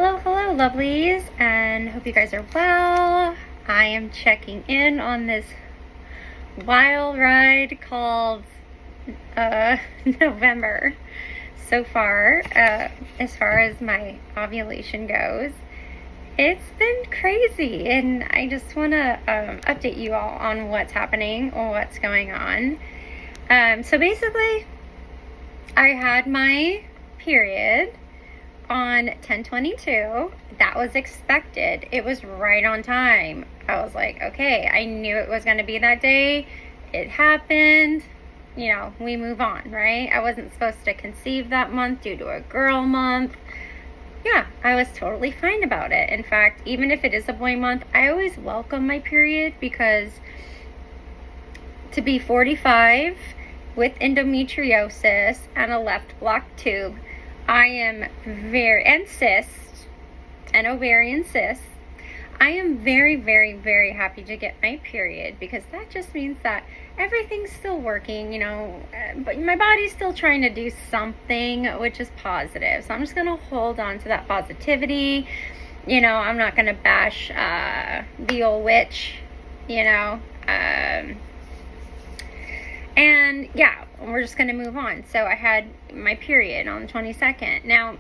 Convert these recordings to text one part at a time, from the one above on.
Hello, hello, lovelies, and hope you guys are well. I am checking in on this wild ride called November so far. As far as my ovulation goes, it's been crazy, and I just want to update you all on what's happening or what's going on. So basically, I had my period on 10/22. That was expected. It was right on time. I was like, okay, I knew it was going to be that day. It happened. You know, we move on, right? I wasn't supposed to conceive that month due to a girl month. Yeah, I was totally fine about it. In fact, even if it is a boy month, I always welcome my period, because to be 45 with endometriosis and a left block tube, I am and cysts, and ovarian cysts, I am very, very, very happy to get my period, because that just means that everything's still working, you know, but my body's still trying to do something, which is positive. So I'm just going to hold on to that positivity. You know, I'm not going to bash the old witch, you know, and yeah, we're just going to move on. So I had my period on the 22nd. Now,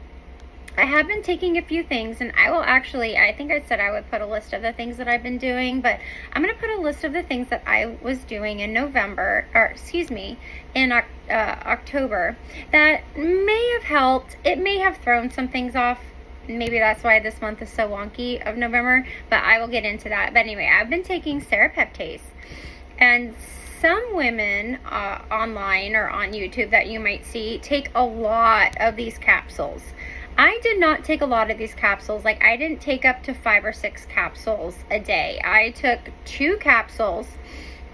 I have been taking a few things, and I will actually, I think I said I would put a list of the things that I've been doing, but I'm going to put a list of the things that I was doing in November, or excuse me, in October, that may have helped. It may have thrown some things off. Maybe that's why this month is so wonky of November, but I will get into that. But anyway, I've been taking Serrapeptaste, and some women online or on YouTube that you might see take a lot of these capsules. I did not take a lot of these capsules. Like, I didn't take up to 5 or 6 capsules a day. I took 2 capsules,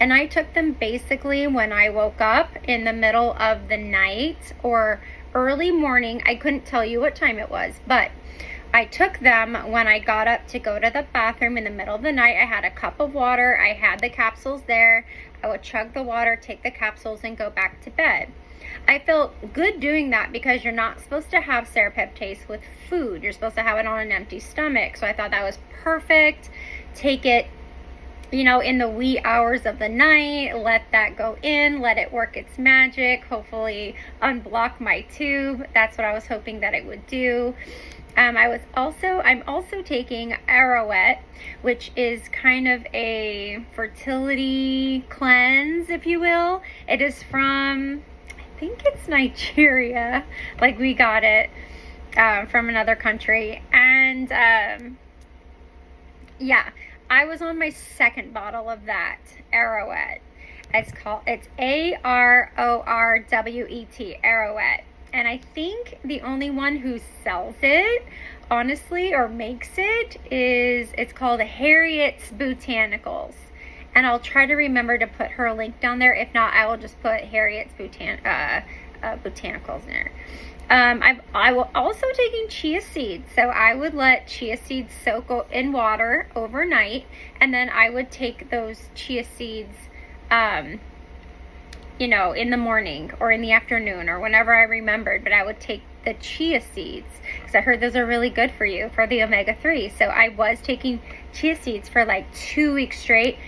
and I took them basically when I woke up in the middle of the night or early morning. I couldn't tell you what time it was, but I took them when I got up to go to the bathroom in the middle of the night. I had a cup of water. I had the capsules there. I would chug the water, take the capsules, and go back to bed. I felt good doing that, because you're not supposed to have Serrapeptaste with food. You're supposed to have it on an empty stomach. So I thought that was perfect. Take it, you know, in the wee hours of the night. Let that go in. Let it work its magic. Hopefully unblock my tube. That's what I was hoping that it would do. I'm also taking Arorwet, which is kind of a fertility cleanse, if you will. It is from, I think it's Nigeria. Like, we got it from another country. And yeah, I was on my second bottle of that Arorwet. It's Arorwet, Arorwet. And I think the only one who sells it, honestly, or makes it, it's called Harriet's Botanicals. And I'll try to remember to put her link down there. If not, I will just put Harriet's Botanicals in there. I will also taking chia seeds. So I would let chia seeds soak in water overnight, and then I would take those chia seeds, you know, in the morning or in the afternoon or whenever I remembered. But I would take the chia seeds, because I heard those are really good for you, for the omega-3. So I was taking chia seeds for like 2 weeks straight.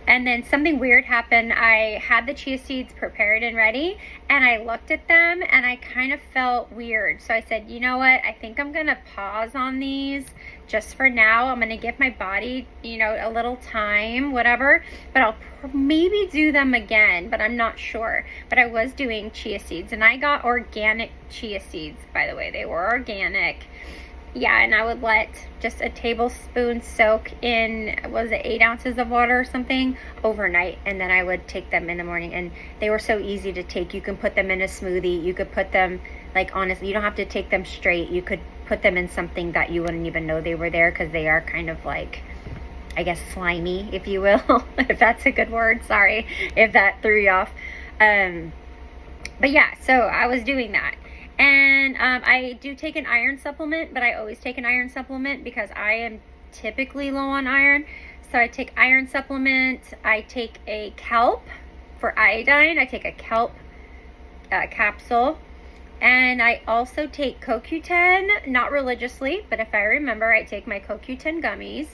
And then something weird happened. I had the chia seeds prepared and ready, and I looked at them and I kind of felt weird. So I said, you know what? I think I'm going to pause on these just for now. I'm going to give my body, you know, a little time, whatever. But I'll maybe do them again, but I'm not sure. But I was doing chia seeds, and I got organic chia seeds, by the way. They were organic. Yeah, and I would let just a tablespoon soak in, was it 8 ounces of water or something, overnight. And then I would take them in the morning, and they were so easy to take. You can put them in a smoothie. You could put them, like, honestly, you don't have to take them straight. You could put them in something that you wouldn't even know they were there, because they are kind of like, I guess, slimy, if you will, if that's a good word. Sorry if that threw you off. But yeah, so I was doing that. And I do take an iron supplement, but I always take an iron supplement because I am typically low on iron. So I take iron supplement. I take a Kelp for iodine. I take a Kelp capsule. And I also take CoQ10, not religiously, but if I remember, I take my CoQ10 gummies.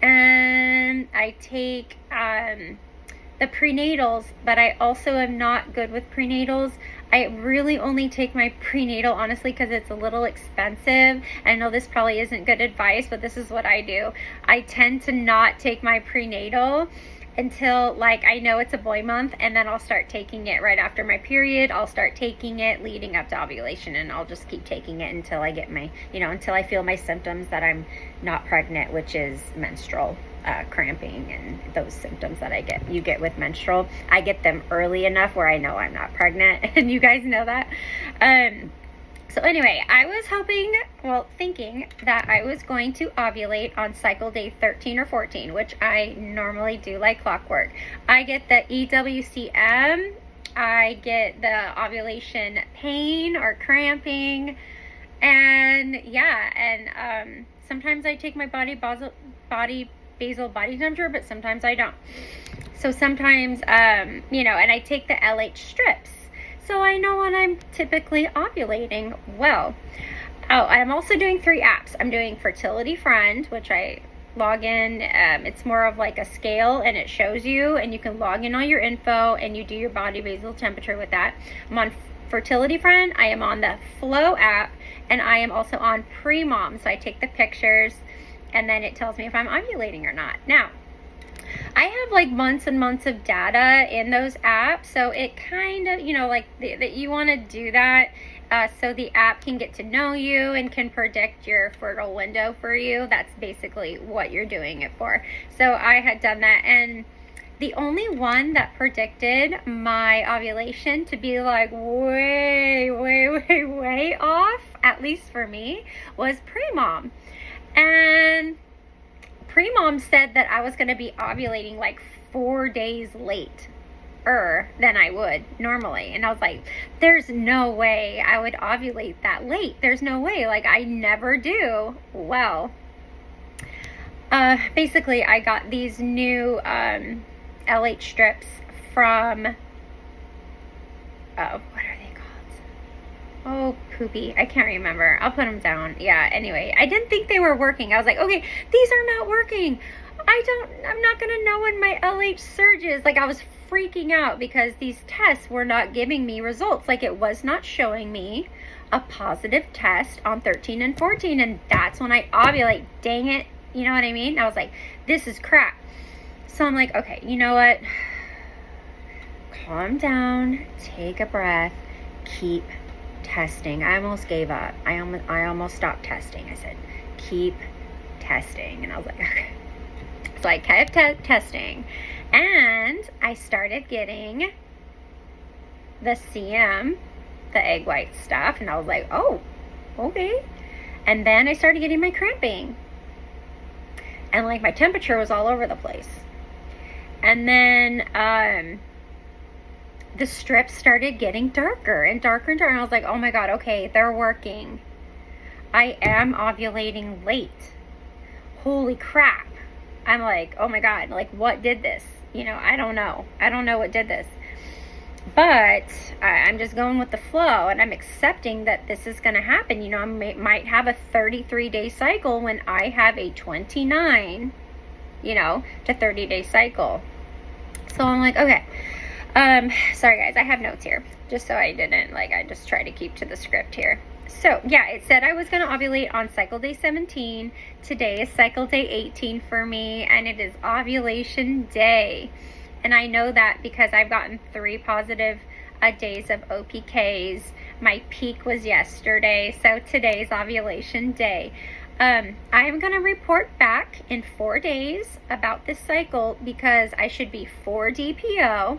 And I take the prenatals, but I also am not good with prenatals. I really only take my prenatal, honestly, because it's a little expensive. I know this probably isn't good advice, but this is what I do. I tend to not take my prenatal until, like, I know it's a boy month, and then I'll start taking it right after my period. I'll start taking it leading up to ovulation, and I'll just keep taking it until I get my, until I feel my symptoms that I'm not pregnant, which is menstrual cramping and those symptoms that you get with menstrual. I get them early enough where I know I'm not pregnant, and you guys know that. So anyway, I was thinking that I was going to ovulate on cycle day 13 or 14, which I normally do like clockwork. I get the EWCM, I get the ovulation pain or cramping, and sometimes I take my basal body temperature, but sometimes I don't. So sometimes, and I take the LH strips. So I know when I'm typically ovulating. Well, I'm also doing 3 apps. I'm doing Fertility Friend, which I log in. It's more of like a scale, and it shows you, and you can log in all your info, and you do your body basal temperature with that. I'm on Fertility Friend. I am on the Flow app, and I am also on Pre-Mom. So I take the pictures, and then it tells me if I'm ovulating or not. Now, I have like months and months of data in those apps, so it kind of, that you want to do that so the app can get to know you and can predict your fertile window for you. That's basically what you're doing it for. So I had done that, and the only one that predicted my ovulation to be like way, way, way, way off, at least for me, was Pre-Mom. And Pre-Mom said that I was going to be ovulating like 4 days later than I would normally. And I was like, there's no way I would ovulate that late. There's no way. Like, I never do. Well, basically, I got these new LH strips from, what are they called? Oh, poopy. I can't remember. I'll put them down. Yeah, anyway, I didn't think they were working. I was like, okay, these are not working. I'm not going to know when my LH surges. Like, I was freaking out because these tests were not giving me results. Like, it was not showing me a positive test on 13 and 14. And that's when I ovulate. Dang it. You know what I mean? I was like, this is crap. So I'm like, okay, you know what? Calm down. Take a breath. Keep testing. I almost gave up. I almost stopped testing. I said, keep testing. And I was like, okay. So I kept testing, and I started getting the CM, the egg white stuff, and I was like, oh, okay. And then I started getting my cramping, and like my temperature was all over the place. And then the strips started getting darker and darker and darker, and I was like, oh my god, okay, they're working. I am ovulating late. Holy crap. I'm like, oh my god, like, what did this? I don't know. I don't know what did this. But I'm just going with the flow, and I'm accepting that this is going to happen. I might have a 33-day cycle when I have a 29, to 30-day cycle. So I'm like, okay. Sorry guys, I have notes here, just so I didn't, I just try to keep to the script here. So yeah, it said I was going to ovulate on cycle day 17. Today is cycle day 18 for me, and it is ovulation day. And I know that because I've gotten 3 positive days of OPKs. My peak was yesterday, so today's ovulation day. I am going to report back in 4 days about this cycle because I should be 4 DPO.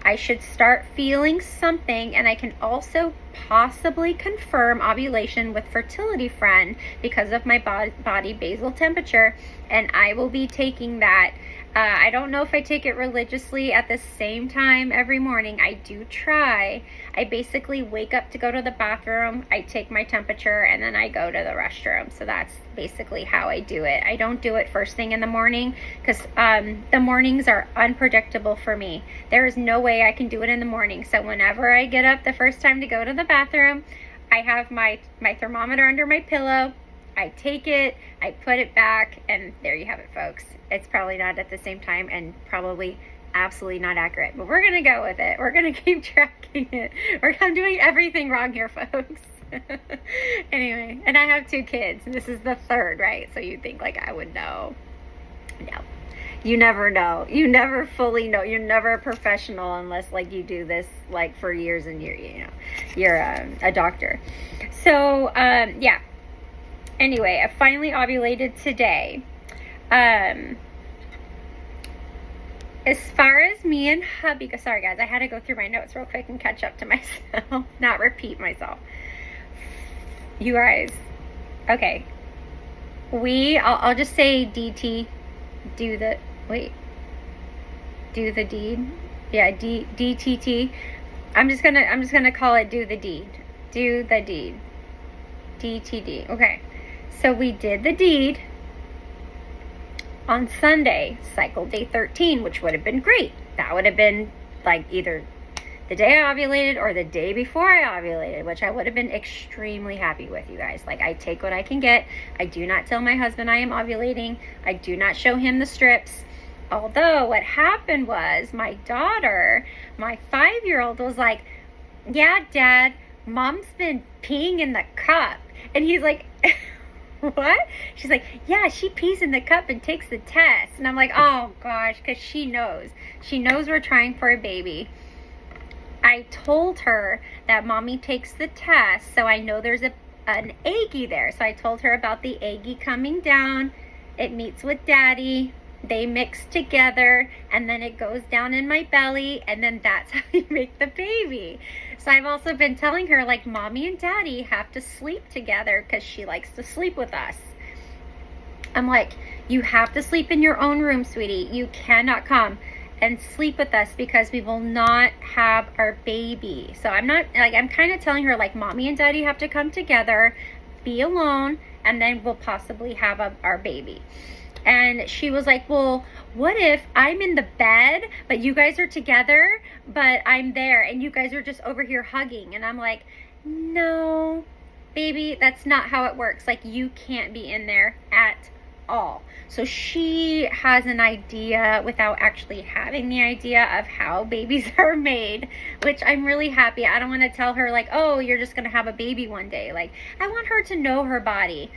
I should start feeling something, and I can also possibly confirm ovulation with Fertility Friend because of my body basal temperature, and I will be taking that. I don't know if I take it religiously at the same time every morning. I do try. I basically wake up to go to the bathroom, I take my temperature, and then I go to the restroom. So that's basically how I do it. I don't do it first thing in the morning because the mornings are unpredictable for me. There is no way I can do it in the morning. So whenever I get up the first time to go to the bathroom, I have my thermometer under my pillow. I take it, I put it back, and there you have it, folks. It's probably not at the same time and probably absolutely not accurate, but we're gonna go with it. We're gonna keep tracking it. I'm doing everything wrong here, folks. Anyway, and I have 2 kids, and this is the 3rd, right? So you'd think like I would know. No, you never know. You never fully know. You're never a professional unless like you do this like for years and years. You know, you're a doctor. So yeah. Anyway, I finally ovulated today. As far as me and hubby go, sorry guys, I had to go through my notes real quick and catch up to myself, not repeat myself. You guys, okay, I'll just say DT, do the deed. Yeah, DTT. I'm just gonna call it do the deed. Do the deed. DTD. Okay. So we did the deed on Sunday, cycle day 13, which would have been great. That would have been like either the day I ovulated or the day before I ovulated, which I would have been extremely happy with, you guys. Like, I take what I can get. I do not tell my husband I am ovulating. I do not show him the strips. Although what happened was my daughter, my 5-year-old, was like, yeah, Dad, Mom's been peeing in the cup. And he's like, what? She's like, yeah, she pees in the cup and takes the test. And I'm like, oh gosh, because she knows we're trying for a baby. I told her that Mommy takes the test, so I know there's an eggie there. So I told her about the eggie coming down. It meets with Daddy. They mix together, and then it goes down in my belly, and then that's how you make the baby. So I've also been telling her, like, Mommy and Daddy have to sleep together because she likes to sleep with us. I'm like, you have to sleep in your own room, sweetie. You cannot come and sleep with us because we will not have our baby. So I'm kind of telling her, like, Mommy and Daddy have to come together, be alone, and then we'll possibly have our baby. And she was like, well, what if I'm in the bed, but you guys are together, but I'm there, and you guys are just over here hugging? And I'm like, no, baby, that's not how it works. Like, you can't be in there at all. So she has an idea without actually having the idea of how babies are made, which I'm really happy. I don't want to tell her, like, oh, you're just going to have a baby one day. Like, I want her to know her body.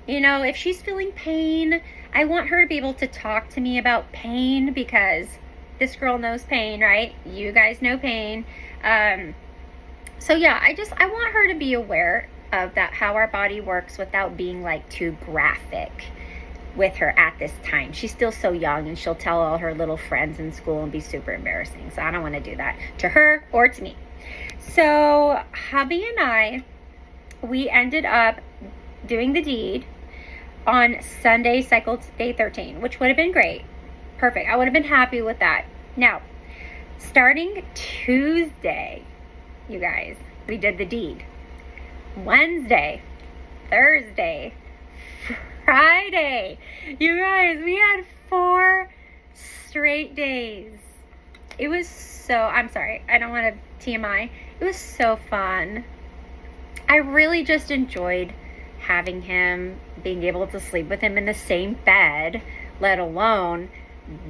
You know, if she's feeling pain, I want her to be able to talk to me about pain, because this girl knows pain, right? You guys know pain. So yeah, I want her to be aware of that, how our body works, without being like too graphic with her at this time. She's still so young, and she'll tell all her little friends in school and be super embarrassing. So I don't want to do that to her or to me. So hubby and I, we ended up doing the deed on Sunday, cycle day 13, which would have been great. Perfect. I would have been happy with that. Now, starting Tuesday, you guys, we did the deed. Wednesday, Thursday, Friday. You guys, we had 4 straight days. It was so, I'm sorry, I don't want to TMI. It was so fun. I really just enjoyed having him, being able to sleep with him in the same bed, let alone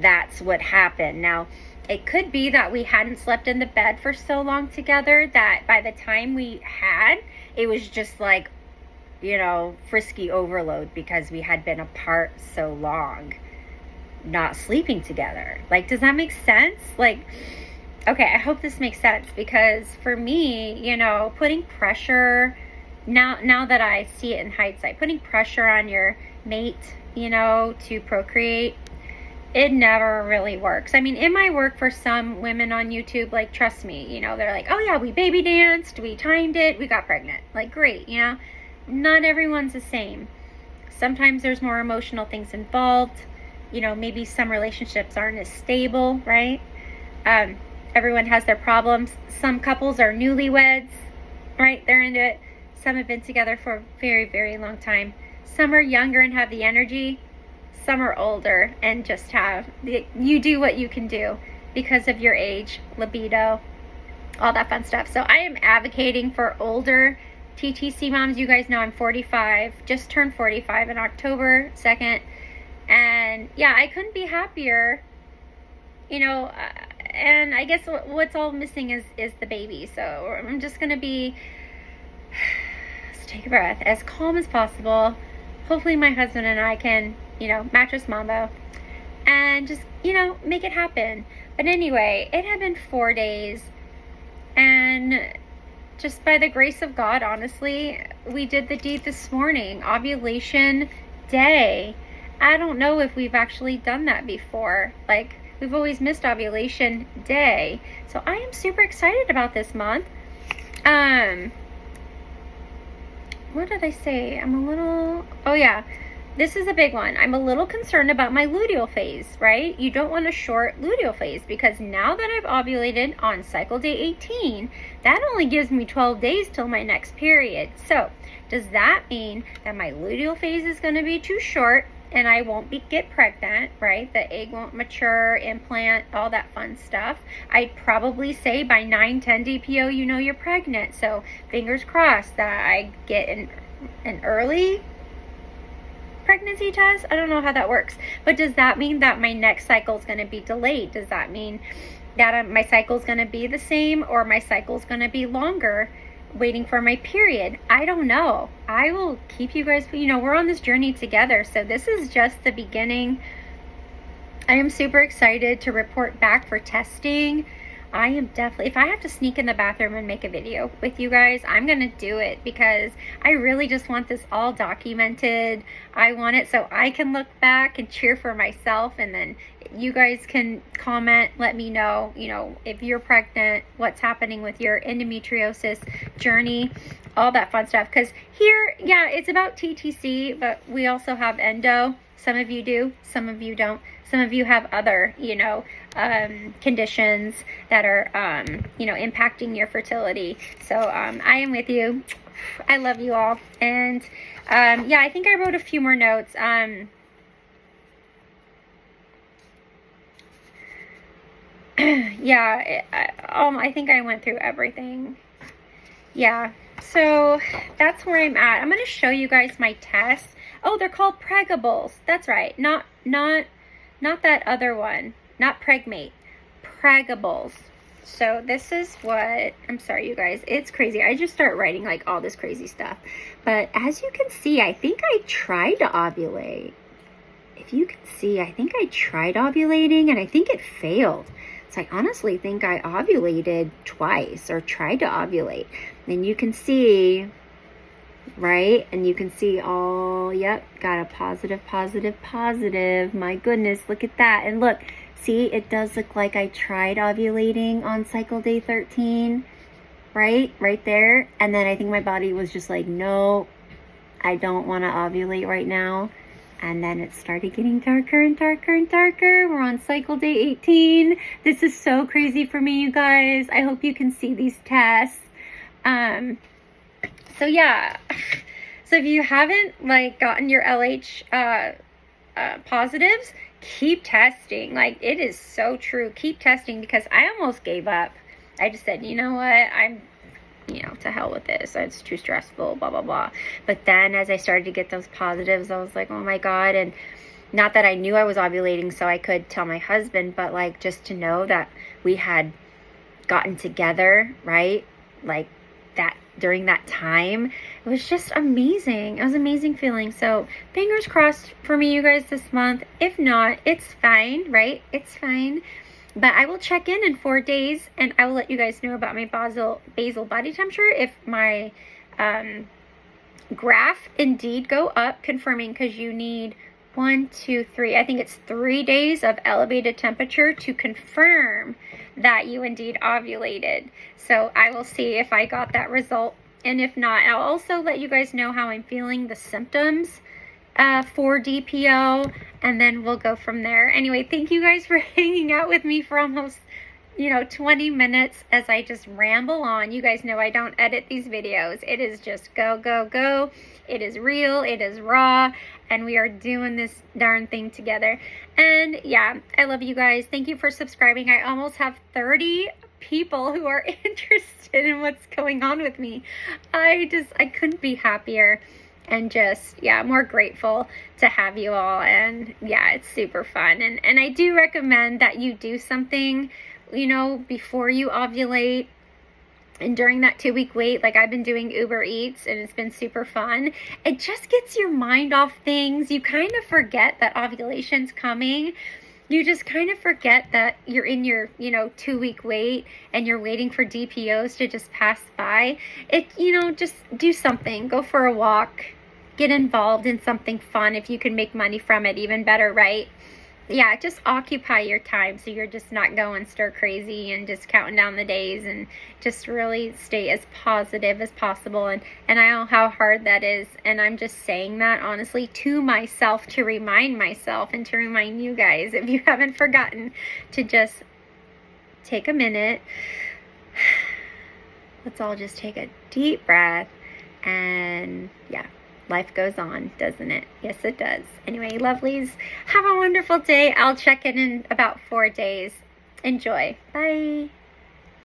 that's what happened. Now, it could be that we hadn't slept in the bed for so long together that by the time we had, it was just like, you know, frisky overload, because we had been apart so long, not sleeping together. Like, does that make sense? Like, okay, I hope this makes sense, because for me, you know, putting pressure, now that I see it in hindsight, putting pressure on your mate, you know, to procreate, it never really works. I mean, it might work for some women on YouTube, like, trust me, you know, they're like, oh yeah, we baby danced, we timed it, we got pregnant. Like, great, you know. Not everyone's the same. Sometimes there's more emotional things involved. You know, maybe some relationships aren't as stable, right? Everyone has their problems. Some couples are newlyweds, right? They're into it. Some have been together for a very, very long time. Some are younger and have the energy. Some are older and just have you do what you can do because of your age, libido, all that fun stuff. So I am advocating for older TTC moms, you guys know I'm 45, just turned 45 in October 2nd. And yeah, I couldn't be happier, you know, and I guess what's all missing is the baby. So I'm just going to be, let's take a breath, as calm as possible. Hopefully my husband and I can, you know, mattress mambo and just, you know, make it happen. But anyway, it had been 4 days, and just by the grace of God, honestly, we did the deed this morning, ovulation day. I don't know if we've actually done that before. Like, we've always missed ovulation day. So I am super excited about this month. What did I say? I'm a little, oh yeah, this is a big one. I'm a little concerned about my luteal phase, right? You don't want a short luteal phase, because now that I've ovulated on cycle day 18, that only gives me 12 days till my next period. So does that mean that my luteal phase is going to be too short and I won't get pregnant, right? The egg won't mature, implant, all that fun stuff. I'd probably say by 9-10 DPO, you know you're pregnant. So fingers crossed that I get an early pregnancy test. I don't know how that works. But does that mean that my next cycle is going to be delayed? Does that mean that my cycle is going to be the same, or my cycle is going to be longer, waiting for my period? I don't know. I will keep you guys, you know, we're on this journey together. So this is just the beginning. I am super excited to report back for testing. I am definitely, if I have to sneak in the bathroom and make a video with you guys, I'm going to do it, because I really just want this all documented. I want it so I can look back and cheer for myself, and then you guys can comment, let me know, you know, if you're pregnant, what's happening with your endometriosis journey, all that fun stuff. Because here, yeah, it's about TTC, but we also have endo. Some of you do, some of you don't. Some of you have other, you know, conditions that are, you know, impacting your fertility. So I am with you. I love you all. And yeah, I think I wrote a few more notes. Yeah, I think I went through everything. Yeah, so that's where I'm at. I'm going to show you guys my tests. Oh, they're called Pregables. That's right. Not that other one. Not Pregmate. Pregables. So this is what, I'm sorry, you guys. It's crazy. I just start writing like all this crazy stuff. But as you can see, I think I tried to ovulate. If you can see, I think I tried ovulating and I think it failed. So I honestly think I ovulated twice, or tried to ovulate. And you can see, right? And you can see all, yep, got a positive, positive, positive. My goodness, look at that. And look, see, it does look like I tried ovulating on cycle day 13, right? Right there. And then I think my body was just like, no, I don't want to ovulate right now. And then it started getting darker and darker and darker. We're on cycle day 18. This is so crazy for me, you guys. I hope you can see these tests. So yeah. So if you haven't like gotten your LH positives, keep testing. Like, it is so true. Keep testing, because I almost gave up. I just said, you know what? I'm, you know, to hell with this. It's too stressful, blah, blah, blah. But then as I started to get those positives, I was like, oh my God. And not that I knew I was ovulating so I could tell my husband, but like just to know that we had gotten together, right? Like that during that time, it was just amazing. It was an amazing feeling. So fingers crossed for me, you guys, this month. If not, it's fine, right? It's fine. But I will check in 4 days, and I will let you guys know about my basal body temperature if my graph indeed go up, confirming, because you need 1, 2, 3. I think it's 3 days of elevated temperature to confirm that you indeed ovulated. So I will see if I got that result. And if not, I'll also let you guys know how I'm feeling, the symptoms for DPO, and then we'll go from there. Anyway, thank you guys for hanging out with me for almost, 20 minutes as I just ramble on. You guys know I don't edit these videos. It is just go, go, go. It is real. It is raw. And we are doing this darn thing together. And yeah, I love you guys. Thank you for subscribing. I almost have 30 people who are interested in what's going on with me. I couldn't be happier and just, yeah, more grateful to have you all. And yeah, it's super fun. And I do recommend that you do something, you know, before you ovulate and during that 2-week wait. Like, I've been doing Uber Eats and it's been super fun. It just gets your mind off things. You kind of forget that ovulation's coming. You just kind of forget that you're in your, you know, 2-week wait and you're waiting for DPOs to just pass by. You know, just do something. Go for a walk. Get involved in something fun. If you can make money from it, even better, right? Yeah, just occupy your time so you're just not going stir crazy and just counting down the days, and just really stay as positive as possible. And I know how hard that is, and I'm just saying that honestly to myself, to remind myself and to remind you guys, if you haven't forgotten, to just take a minute. Let's all just take a deep breath, and yeah, life goes on, doesn't it? Yes, it does. Anyway, lovelies, have a wonderful day. I'll check in about 4 days. Enjoy. Bye.